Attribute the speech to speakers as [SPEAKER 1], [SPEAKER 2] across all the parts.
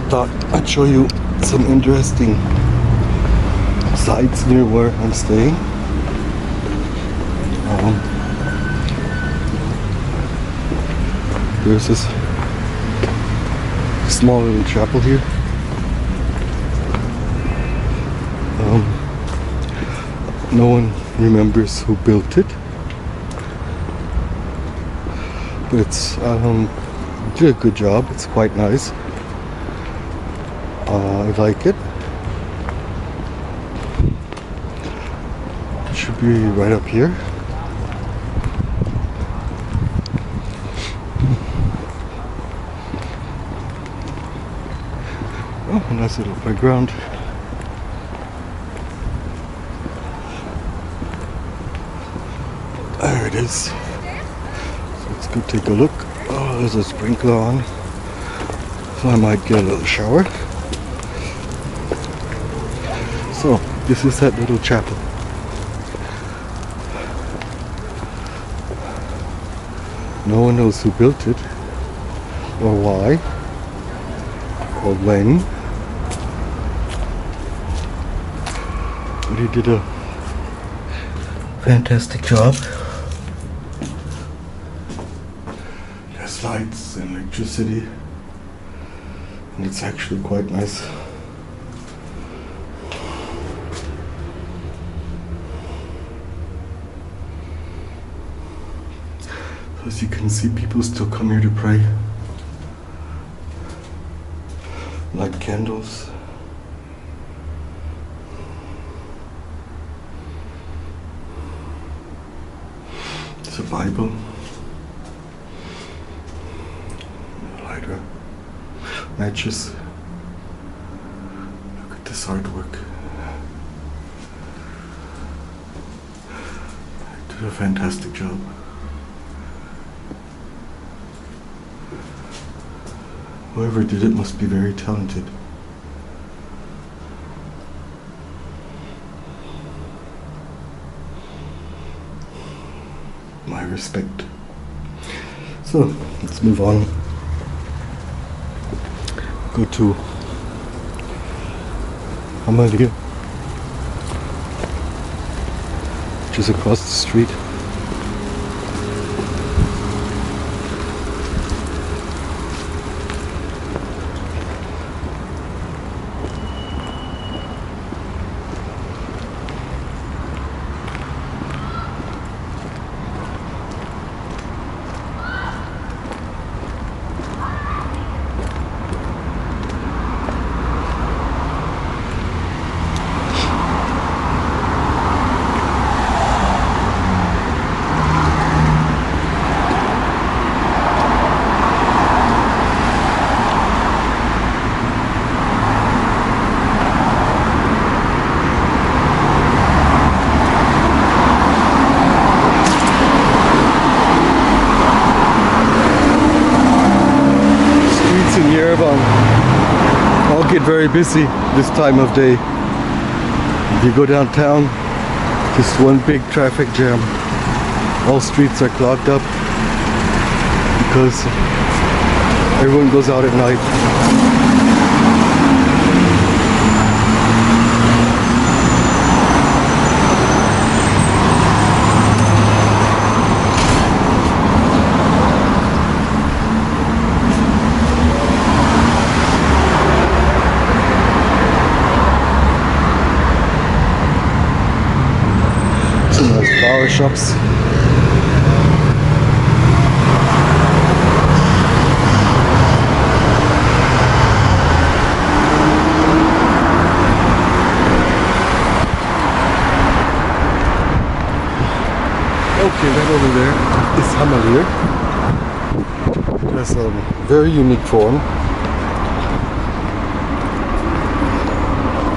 [SPEAKER 1] thought I'd show you some interesting sites near where I'm staying. There's this small little chapel here. No one remembers who built it, but it's did a good job. It's quite nice. I like it. It should be right up here. Oh, a nice little playground. There it is. So let's go take a look. Oh, there's a sprinkler on. So I might get a little shower. So, this is that little chapel. No one knows who built it, or why, or when. But he did a fantastic job. There's lights and electricity, and it's actually quite nice. As you can see, people still come here to pray. Light candles. It's a Bible. A lighter. Matches. Look at this artwork. They did a fantastic job. Whoever did it must be very talented. My respect. So, let's move on. Go to Hamalir, which is across the street. All get very busy this time of day. If you go downtown, just one big traffic jam. All streets are clogged up because everyone goes out at night. Flower shops. Okay, right over there is Hamalir. It has a very unique form.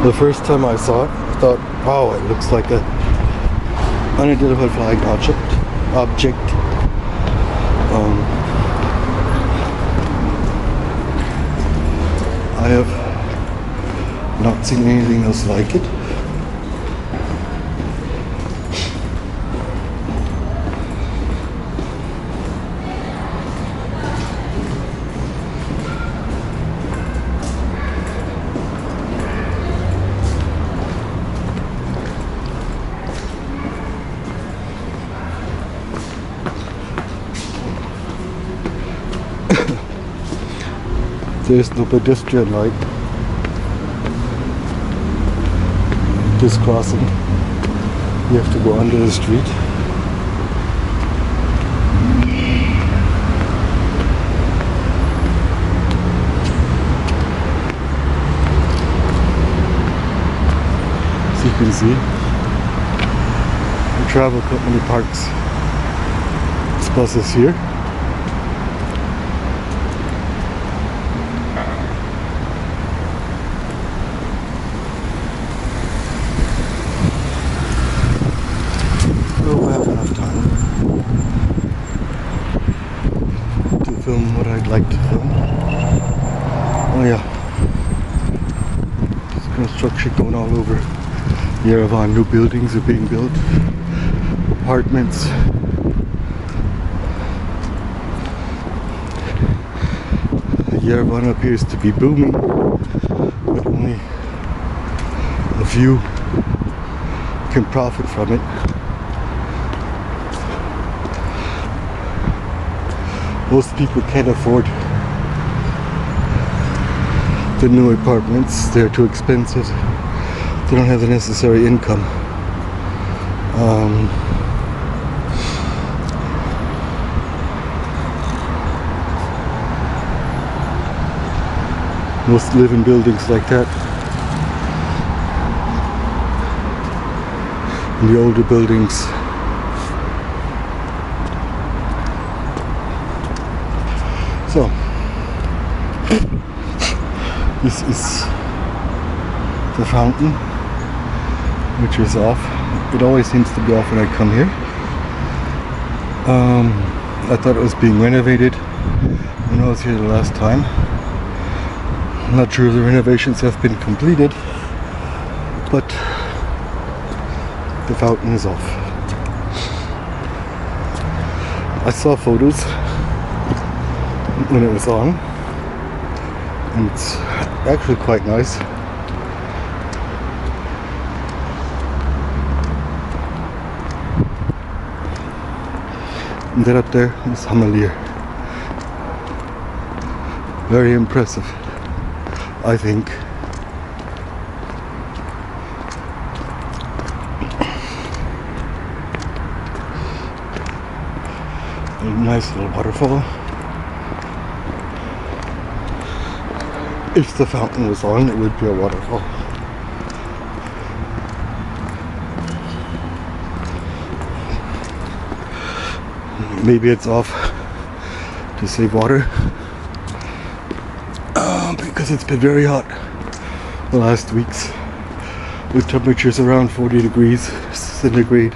[SPEAKER 1] The first time I saw it, I thought, wow, it looks like a unidentified flying object. I have not seen anything else like it. There's no pedestrian light. This crossing, you have to go under the street. As you can see, the travel company parks its buses here. We'll have enough time to film what I'd like to film. Oh yeah, there's construction going all over Yerevan. New buildings are being built, apartments. Yerevan appears to be booming, but only a few can profit from it. Most people can't afford the new apartments. They're too expensive. They don't have the necessary income. Most live in buildings like that. In the older buildings. So, this is the fountain, which is off. It always seems to be off when I come here. I thought it was being renovated when I was here the last time. I'm not sure if the renovations have been completed, but the fountain is off. I saw photos when it was on, and it's actually quite nice. And then up there is Hamalir. Very impressive, I think. A nice little waterfall. If the fountain was on, it would be a waterfall. Maybe it's off to save water because it's been very hot the last weeks, with temperatures around 40 degrees centigrade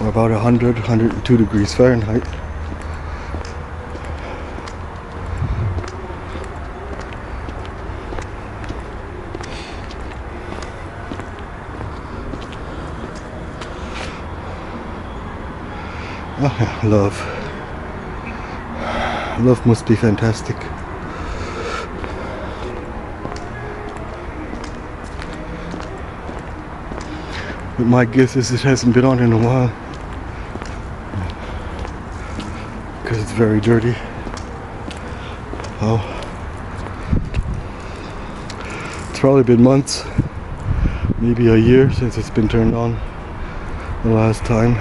[SPEAKER 1] or about 102 degrees Fahrenheit. Oh, love. Love must be fantastic. But my guess is it hasn't been on in a while, because it's very dirty. Oh, it's probably been months, maybe a year since it's been turned on the last time.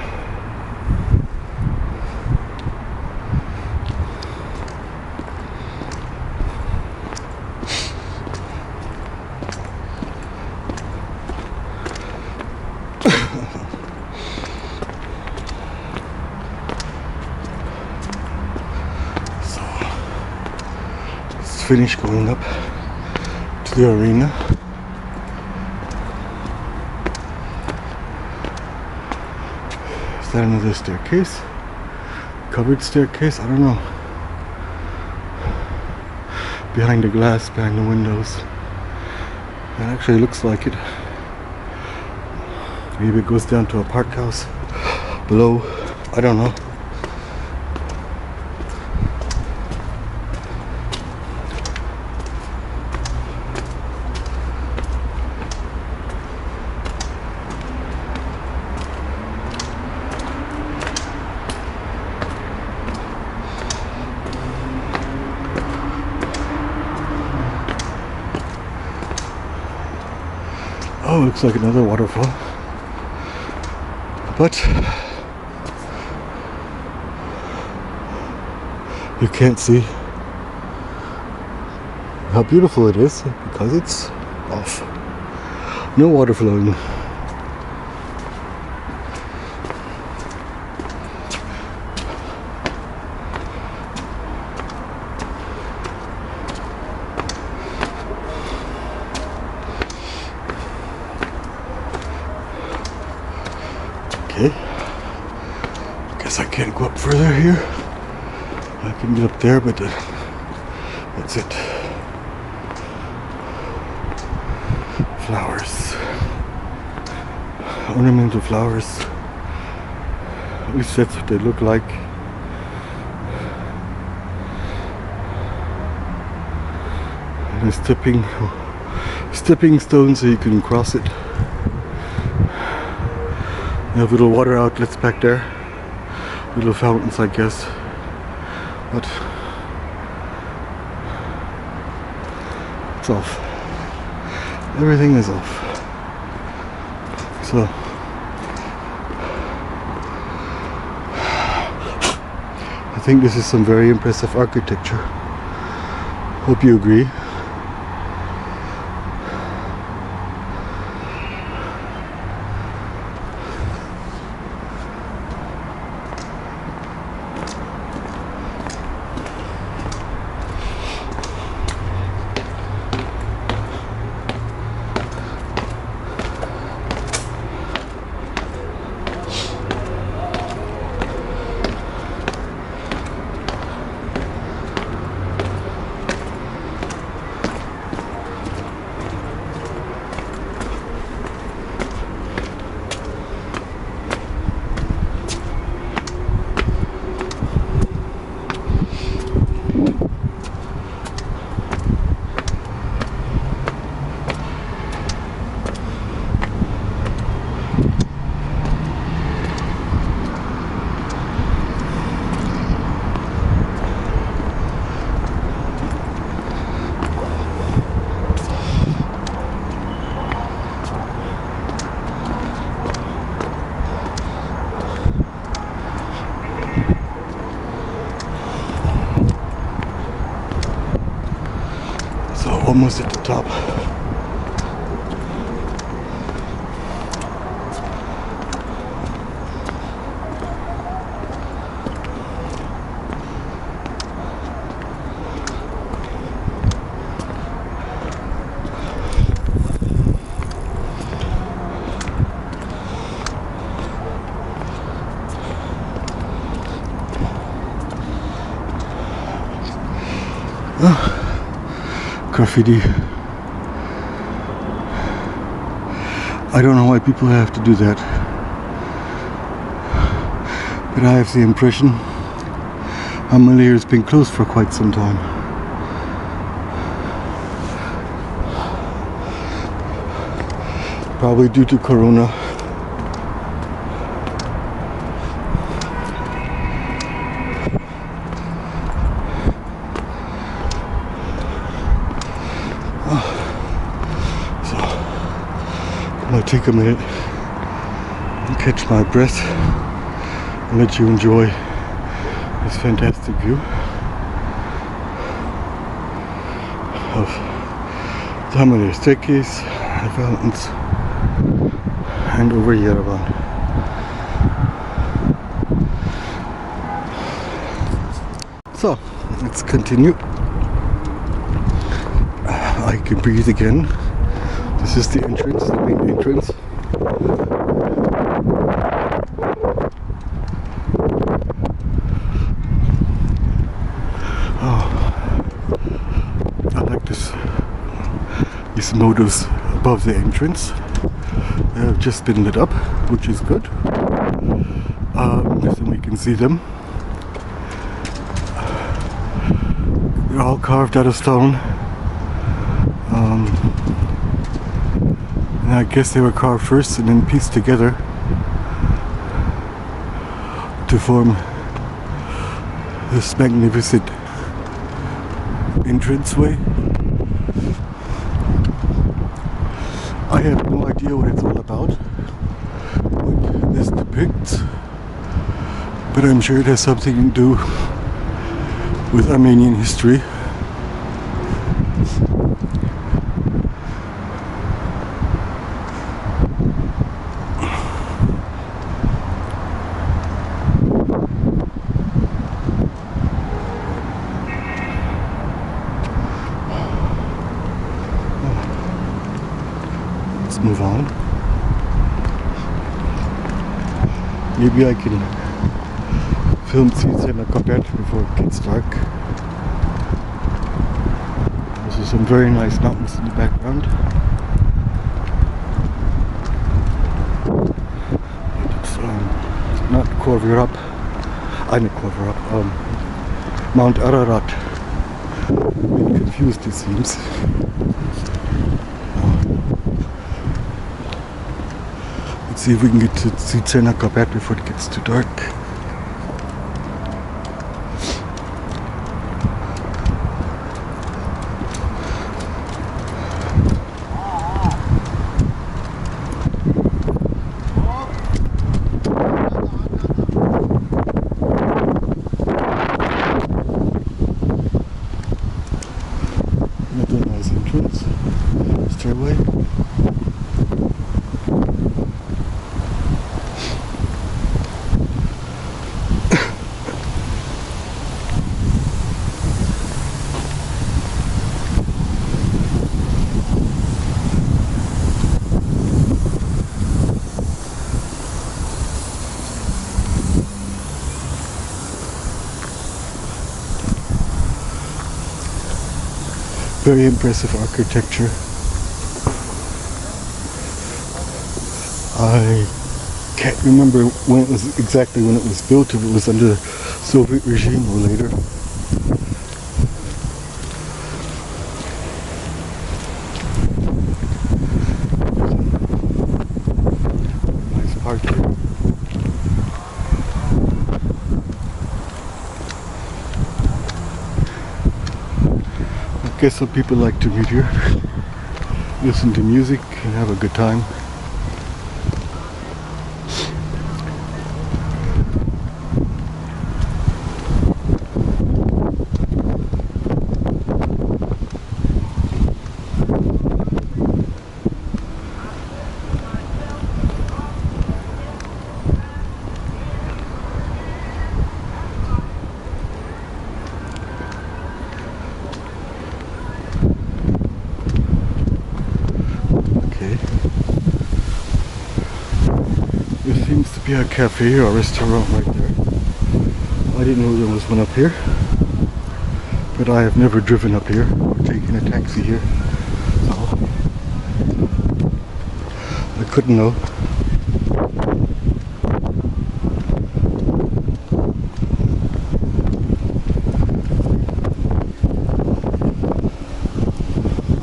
[SPEAKER 1] Finished going up to the arena. Is that another staircase? Covered staircase? I don't know. Behind the glass, behind the windows. It actually looks like it. Maybe it goes down to a park house below. I don't know. Oh, looks like another waterfall. But you can't see how beautiful it is because it's off. No water flowing. Okay, guess I can't go up further here. I can get up there, but that's it. Flowers. Ornamental flowers. At least that's what they look like. And there's stepping stones so you can cross it. They have little water outlets back there. Little fountains, I guess. But it's off. Everything is off. So I think this is some very impressive architecture. Hope you agree. Almost at the top. Graffiti. I don't know why people have to do that, but I have the impression Hamalir has been closed for quite some time. Probably due to Corona. I'll take a minute and catch my breath and let you enjoy this fantastic view of the Hamalir staircase, the fountains, and over Yerevan. So let's continue. I can breathe again. This is the entrance, the main entrance. Oh, I like this. These motives above the entrance. They have just been lit up, which is good. So we can see them. They're all carved out of stone. And I guess they were carved first and then pieced together to form this magnificent entranceway. I have no idea what it's all about, what this depicts, but I'm sure it has something to do with Armenian history. Let's move on. Maybe I can film Tsitsernakaberd before it gets dark. There's some very nice mountains in the background. It's not Kovrap, Mount Ararat. I'm confused, it seems. Let's see if we can get to Tsitsernakaberd before it gets too dark. Another nice entrance, stairway. Very impressive architecture. I can't remember when it was exactly when it was built, if it was under the Soviet regime or later. Nice park here. I guess some people like to meet here, listen to music and have a good time. There seems to be a cafe or a restaurant right there. I didn't know there was one up here, but I have never driven up here or taken a taxi here, so I couldn't know.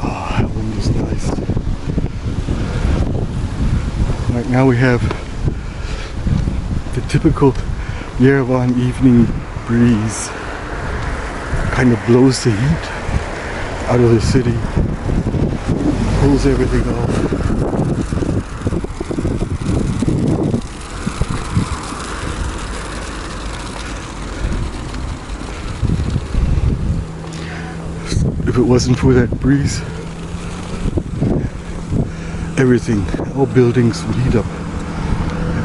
[SPEAKER 1] Oh, that wind is nice. Right now we have the typical Yerevan evening breeze. Kind of blows the heat out of the city, pulls everything off. If it wasn't for that breeze, everything, all buildings would heat up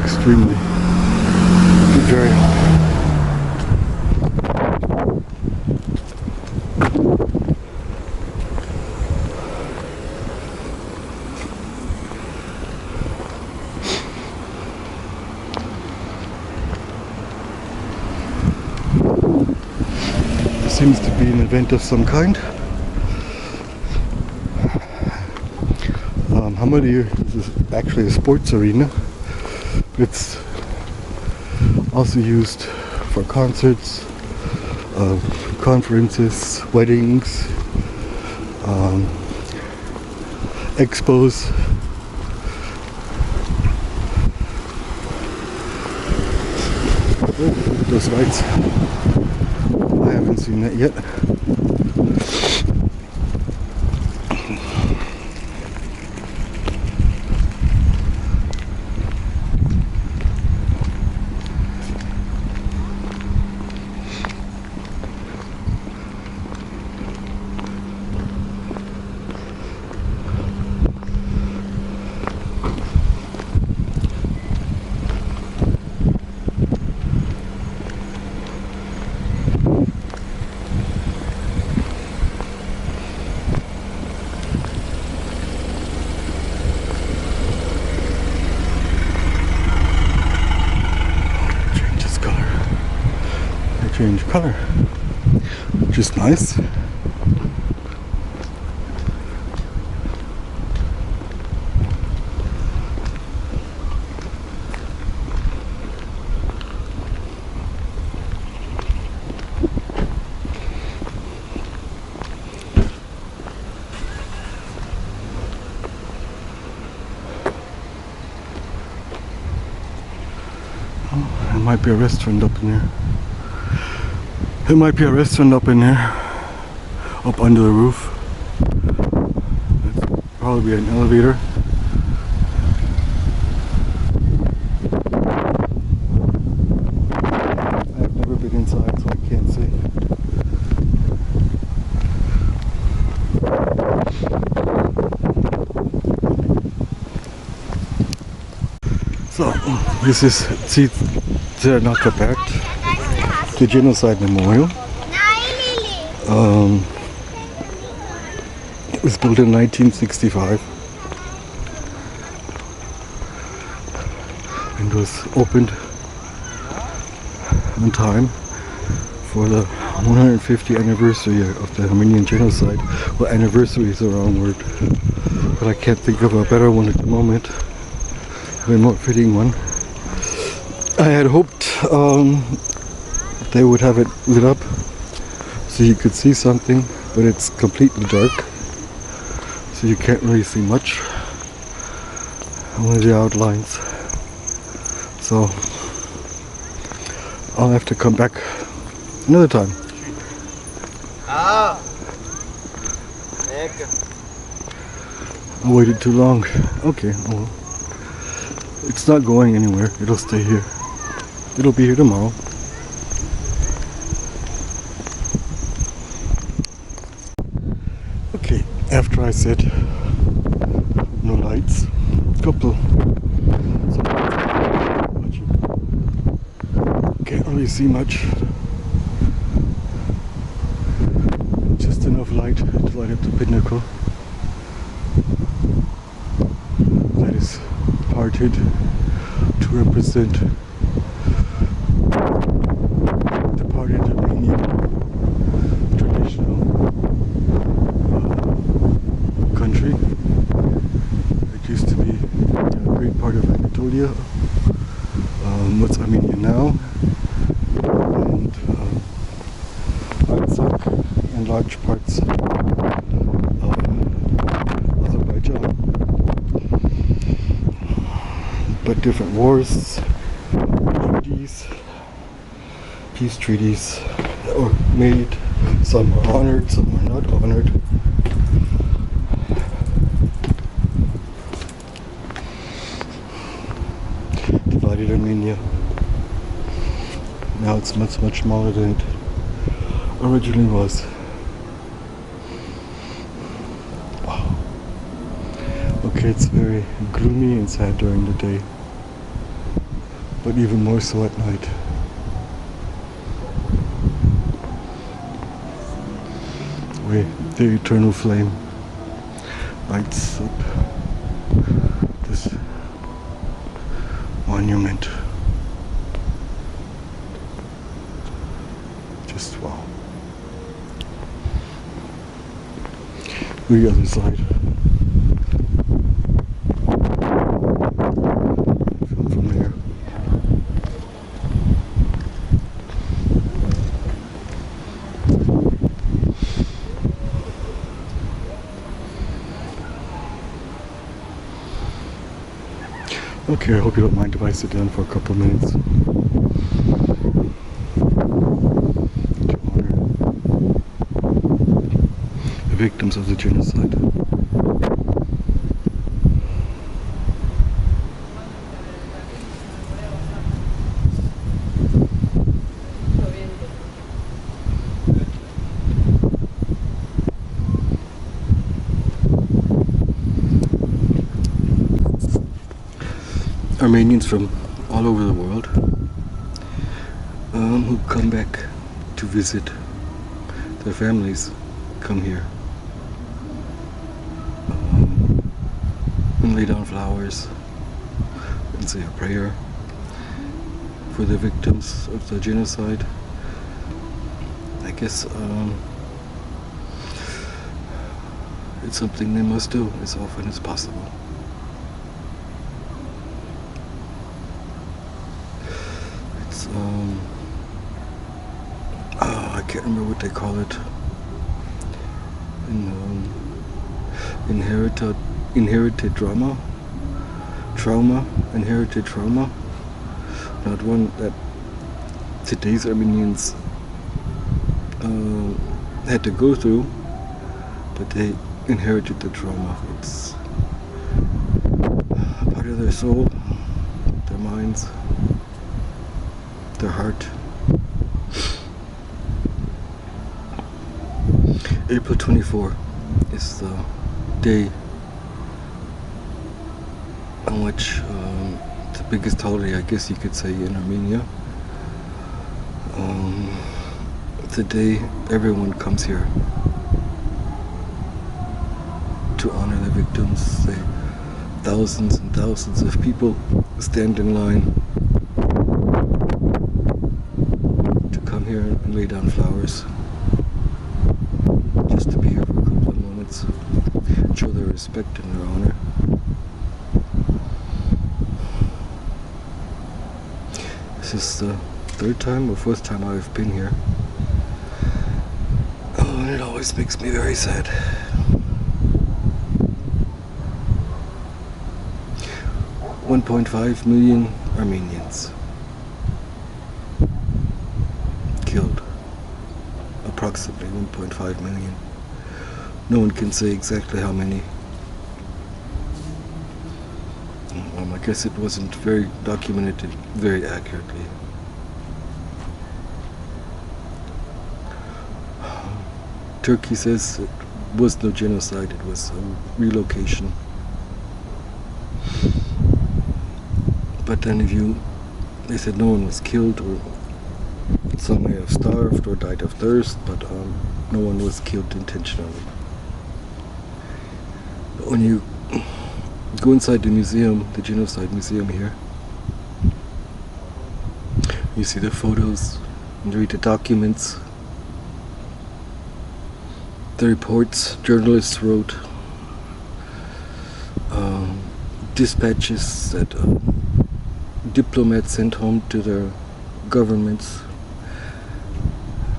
[SPEAKER 1] extremely. Very hot. There seems to be an event of some kind. Hamalir is actually a sports arena. It's also used for concerts, conferences, weddings, expos. Oh, look at those lights. I haven't seen that yet. change color, which is nice. There might be a restaurant up in there. There might be a restaurant up in there, up under the roof. That's probably an elevator. I've never been inside, so I can't say. So, this is Tsitsernakaberd, the Genocide Memorial. It was built in 1965 and was opened on time for the 150th anniversary of the Armenian Genocide. Well, anniversary is the wrong word, but I can't think of a better one at the moment. A more fitting one. I had hoped they would have it lit up so you could see something, but it's completely dark, so you can't really see much, only the outlines. So I'll have to come back another time. I waited too long. Okay, well, it's not going anywhere. It'll stay here. It'll be here tomorrow. Okay, after I said no lights, couple. Can't really see much. Just enough light to light up the pinnacle. That is parted to represent the parted Armenian traditional country. It used to be a great part of Anatolia, what's Armenia now, and Artsakh and large parts of Azerbaijan. But different wars, treaties, peace treaties that were made, some are honored, some are not honored. Divided Armenia. Now it's much, much smaller than it originally was. Wow. Okay, it's very gloomy and sad during the day, but even more so at night. Where the eternal flame lights up this monument. Just wow. The other side. From there. Okay, I hope you don't mind if I sit down for a couple of minutes to honor the victims of the genocide. Armenians from all over the world who come back to visit their families come here and lay down flowers and say a prayer for the victims of the genocide guess it's something they must do as often as possible. It's I can't remember what they call it. Inherited inherited trauma. Not one that today's Armenians had to go through, but they inherited the trauma. It's part of their soul, their minds, their heart. April 24 is the day on which the biggest holiday, I guess you could say, in Armenia. The day everyone comes here to honor the victims. Thousands and thousands of people stand in line to come here and lay down flowers, just to be here for a couple of moments, show their respect and their honor. This is the third time or fourth time I've been here. Oh, and it always makes me very sad. 1.5 million Armenians killed. Approximately 1.5 million. No one can say exactly how many. I guess it wasn't very documented very accurately. Turkey says it was no genocide, it was a relocation. But then they said no one was killed, or some may have starved or died of thirst, but no one was killed intentionally. But when you go inside the museum, the Genocide Museum here, you see the photos, and read the documents, the reports journalists wrote, dispatches that diplomats sent home to their governments,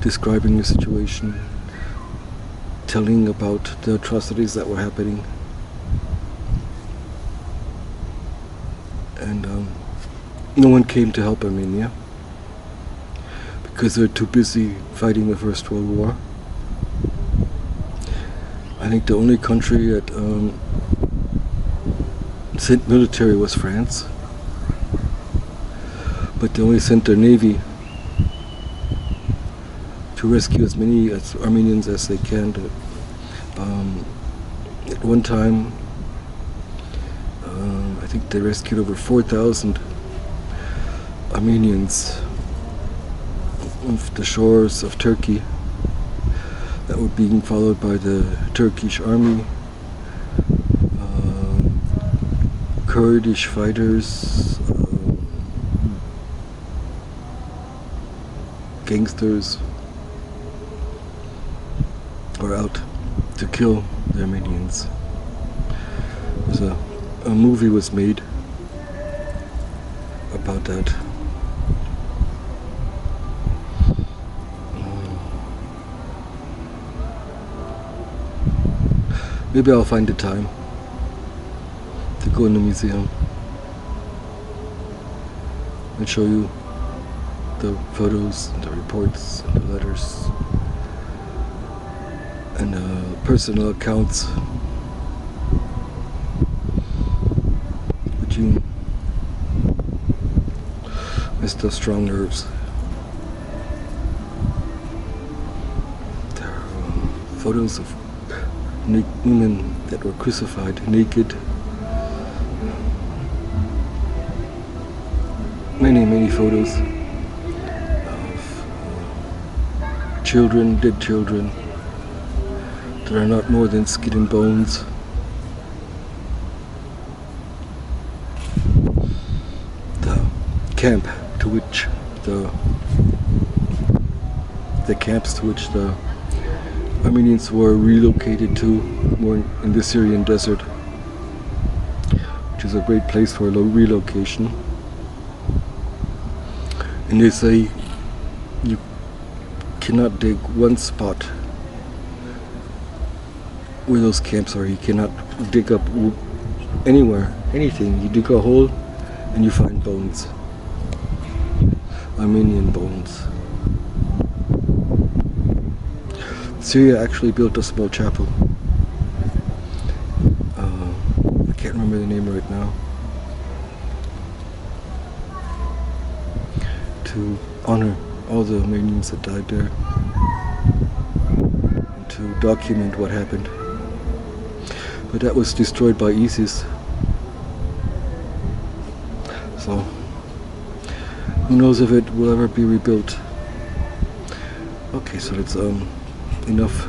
[SPEAKER 1] describing the situation, telling about the atrocities that were happening. And no one came to help Armenia because they're too busy fighting the First World War. I think the only country that sent military was France, but they only sent their navy to rescue as many Armenians as they can. At one time, I think they rescued over 4,000 Armenians off the shores of Turkey that were being followed by the Turkish army, Kurdish fighters, gangsters were out to kill the Armenians. There's a movie was made about that. Maybe I'll find the time to go in the museum and show you the photos and the reports and the letters and personal accounts which you must have strong nerves. There are photos of women that were crucified naked. Many photos of children, dead children, that are not more than skin and bones. The camp to which the the camps to which the Armenians were relocated to were in the Syrian desert, which is a great place for relocation. And they say you cannot dig one spot where those camps are. You cannot dig up anywhere, anything. You dig a hole and you find bones. Armenian bones. Syria actually built a small chapel. I can't remember the name right now. To honor all the Armenians that died there. And to document what happened. But that was destroyed by ISIS. So, who knows if it will ever be rebuilt. Okay, so that's enough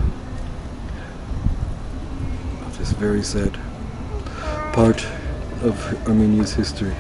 [SPEAKER 1] of this very sad part of Armenia's history.